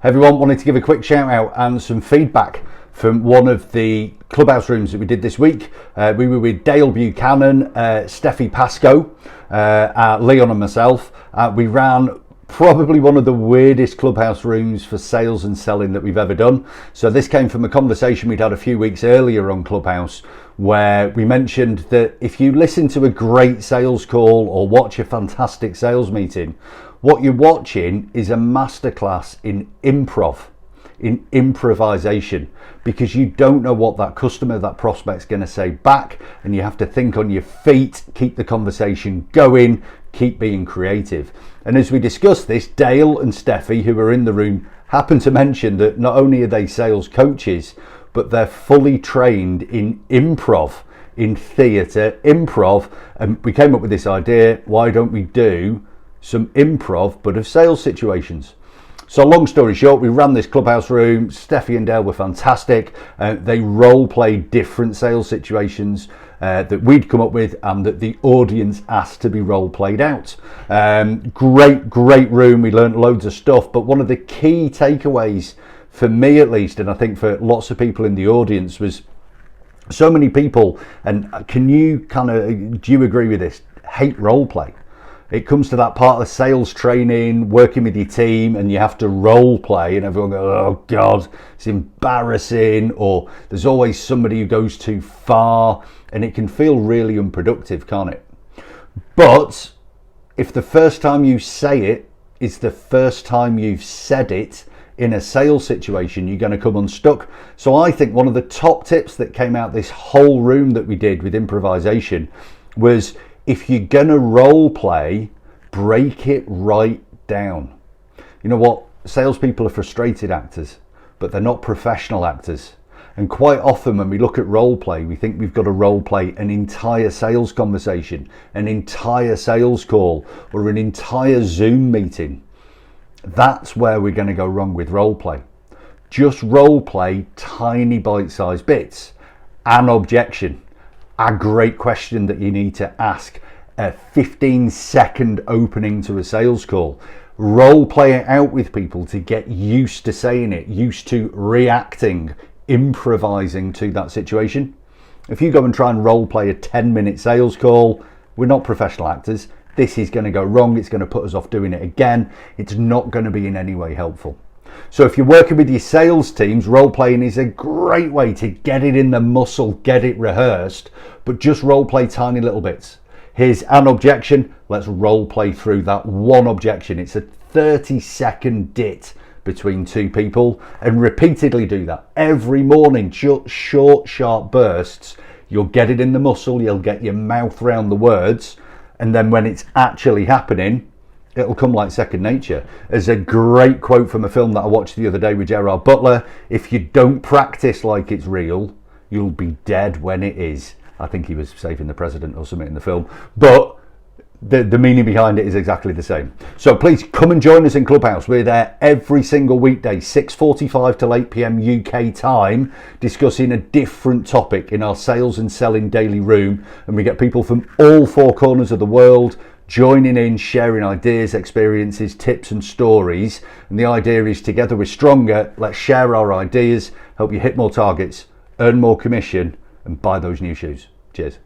Everyone, wanted to give a quick shout out and some feedback from one of the clubhouse rooms that we did this week. We were with Dale Buchanan, Steffi Pascoe, Leon and myself. We ran probably one of the weirdest clubhouse rooms for sales and selling that we've ever done. So this came from a conversation we'd had a few weeks earlier on Clubhouse, where we mentioned that if you listen to a great sales call or watch a fantastic sales meeting, what you're watching is a masterclass in improv, in improvisation, because you don't know what that customer, that prospect's going to say back, and you have to think on your feet, keep the conversation going, keep being creative. And as we discussed this, Dale and Steffi, who were in the room, happened to mention that not only are they sales coaches, but they're fully trained in improv, in theatre improv. And we came up with this idea, why don't we do some improv, but of sales situations? So long story short, we ran this clubhouse room. Steffi and Dale were fantastic. They role played different sales situations that we'd come up with and that the audience asked to be role played out. Great room. We learned loads of stuff. But one of the key takeaways for me, at least, and I think for lots of people in the audience, was so many people, and do you agree with this, hate role play. It comes to that part of sales training, working with your team, and you have to role play, and everyone goes, oh God, it's embarrassing, or there's always somebody who goes too far, and it can feel really unproductive, can't it? But if the first time you say it is the first time you've said it in a sales situation, you're going to come unstuck. So I think one of the top tips that came out this whole room that we did with improvisation was, if you're going to role play, break it right down. You know what? Salespeople are frustrated actors, but they're not professional actors. And quite often when we look at role play, we think we've got to role play an entire sales conversation, an entire sales call, or an entire Zoom meeting. That's where we're going to go wrong with role play. Just role play tiny bite-sized bits. An objection, a great question that you need to ask, a 15-second opening to a sales call. Role play it out with people to get used to saying it, used to reacting, improvising to that situation. If you go and try and role play a 10-minute sales call, we're not professional actors. This is going to go wrong. It's going to put us off doing it again. It's not going to be in any way helpful. So if you're working with your sales teams, role playing is a great way to get it in the muscle, get it rehearsed, but just role play tiny little bits. Here's an objection. Let's role play through that one objection. It's a 30-second dit between two people, and repeatedly do that every morning. Short, sharp bursts. You'll get it in the muscle. You'll get your mouth around the words. And then when it's actually happening, it'll come like second nature. There's a great quote from a film that I watched the other day with Gerard Butler. If you don't practice like it's real, you'll be dead when it is. I think he was saving the president or something in the film. But the meaning behind it is exactly the same. So please come and join us in Clubhouse. We're there every single weekday, 6:45 till 8 p.m. UK time, discussing a different topic in our sales and selling daily room. And we get people from all four corners of the world joining in, sharing ideas, experiences, tips and stories. And the idea is, together we're stronger. Let's share our ideas, help you hit more targets, earn more commission, and buy those new shoes. Cheers.